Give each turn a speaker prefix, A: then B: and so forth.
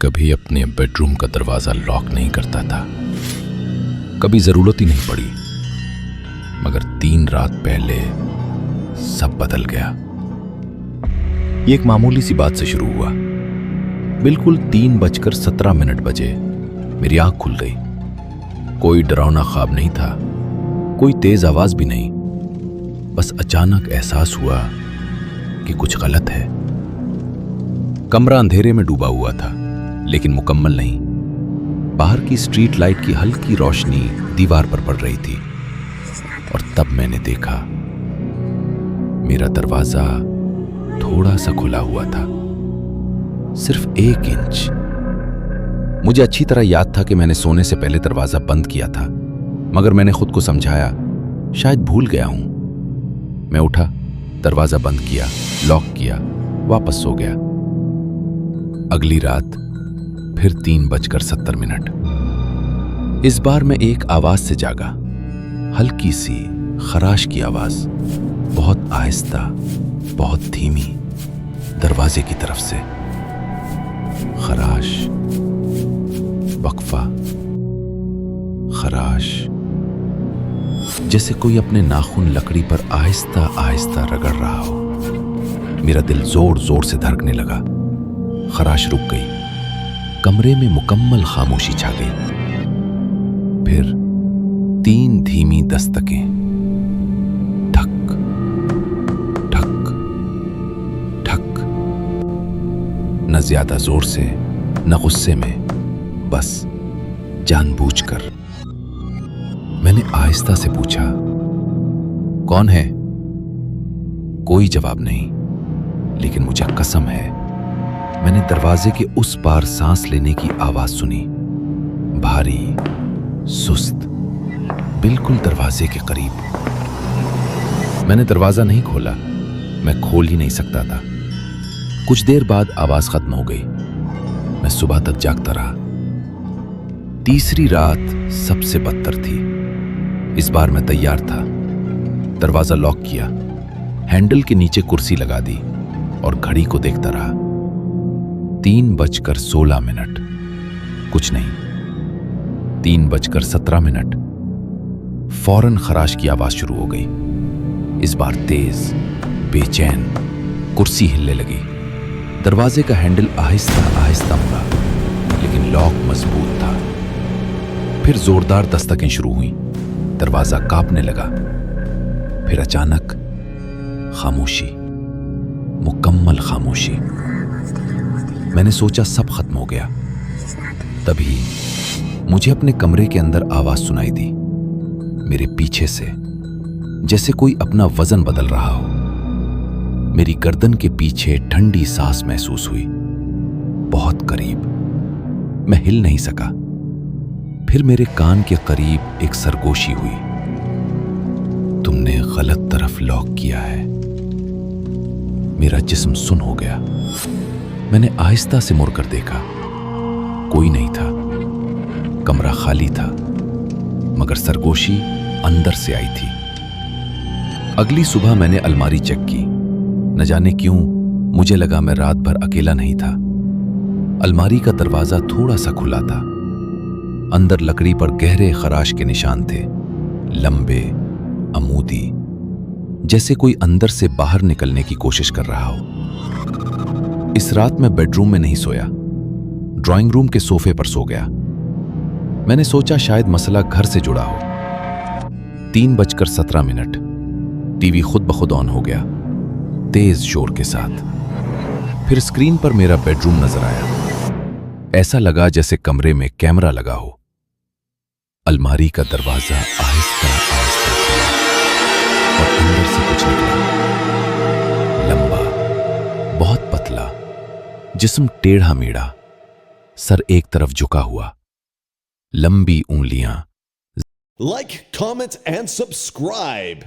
A: कभी अपने बेडरूम का दरवाजा लॉक नहीं करता था, कभी जरूरत ही नहीं पड़ी। मगर 3 रात पहले सब बदल गया। ये एक मामूली सी बात से शुरू हुआ। बिल्कुल 3:17 बजे मेरी आंख खुल गई। कोई डरावना ख्वाब नहीं था, कोई तेज आवाज भी नहीं। बस अचानक एहसास हुआ कि कुछ गलत है। कमरा अंधेरे में डूबा हुआ था, लेकिन मुकम्मल नहीं। बाहर की स्ट्रीट लाइट की हल्की रोशनी दीवार पर पड़ रही थी। और तब मैंने देखा, मेरा दरवाजा थोड़ा सा खुला हुआ था, सिर्फ 1 इंच। मुझे अच्छी तरह याद था कि मैंने सोने से पहले दरवाजा बंद किया था, मगर मैंने खुद को समझाया शायद भूल गया हूं। मैं उठा, दरवाजा बंद किया, लॉक किया, वापस सो गया। अगली रात फिर 3:70। इस बार मैं एक आवाज से जागा, हल्की सी खराश की आवाज, बहुत आहिस्ता, बहुत धीमी, दरवाजे की तरफ से। खराश, वक्फा, खराश, जैसे कोई अपने नाखून लकड़ी पर आहिस्ता आहिस्ता रगड़ रहा हो। मेरा दिल जोर जोर से धड़कने लगा। खराश रुक गई। कमरे में मुकम्मल खामोशी छा गई। फिर 3 धीमी दस्तकें, ठक ठक ठक। न ज्यादा जोर से, न गुस्से में, बस जानबूझकर। मैंने आहिस्ता से पूछा, कौन है? कोई जवाब नहीं, लेकिन मुझे कसम है, मैंने दरवाजे के उस पार सांस लेने की आवाज सुनी। भारी, सुस्त, बिल्कुल दरवाजे के करीब। मैंने दरवाजा नहीं खोला, मैं खोल ही नहीं सकता था। कुछ देर बाद आवाज खत्म हो गई। मैं सुबह तक जागता रहा। तीसरी रात सबसे बदतर थी। इस बार मैं तैयार था। दरवाजा लॉक किया, हैंडल के नीचे कुर्सी लगा दी और घड़ी को देखता रहा। 3:16। कुछ नहीं। 3:17। फौरन खराश की आवाज शुरू हो गई। इस बार तेज, बेचैन। कुर्सी हिलने लगी। दरवाजे का हैंडल आहिस्ता आहिस्ता मुड़ा, लेकिन लॉक मजबूत था। फिर जोरदार दस्तकें शुरू हुईं। दरवाजा कांपने लगा। फिर अचानक खामोशी, मुकम्मल खामोशी। मैंने सोचा सब खत्म हो गया। तभी मुझे अपने कमरे के अंदर आवाज सुनाई दी, मेरे पीछे से, जैसे कोई अपना वजन बदल रहा हो। मेरी गर्दन के पीछे ठंडी सांस महसूस हुई, बहुत करीब। मैं हिल नहीं सका। फिर मेरे कान के करीब एक सरगोशी हुई, तुमने गलत तरफ लॉक किया है। मेरा जिस्म सुन हो गया। मैंने आहिस्ता से मुड़कर देखा। कोई नहीं था। कमरा खाली था, मगर सरगोशी अंदर से आई थी। अगली सुबह मैंने अलमारी चेक की। न जाने क्यों मुझे लगा मैं रात भर अकेला नहीं था। अलमारी का दरवाजा थोड़ा सा खुला था। अंदर लकड़ी पर गहरे खराश के निशान थे, लंबे, अमूदी, जैसे कोई अंदर से बाहर निकलने की कोशिश कर रहा हो। इस रात मैं बेडरूम में नहीं सोया, ड्राइंग रूम के सोफे पर सो गया। मैंने सोचा शायद मसला घर से जुड़ा हो। 3:17। टीवी खुद ब खुद ऑन हो गया, तेज शोर के साथ। फिर स्क्रीन पर मेरा बेडरूम नजर आया। ऐसा लगा जैसे कमरे में कैमरा लगा हो। अलमारी का दरवाजा आहिस्ता आहिस्ता खुला और अंदर से कुछ निकला। लंबा, बहुत पतला, जिस्म टेढ़ा मेढ़ा, सर एक तरफ झुका हुआ, लंबी उंगलियां।
B: Like, comment, and subscribe.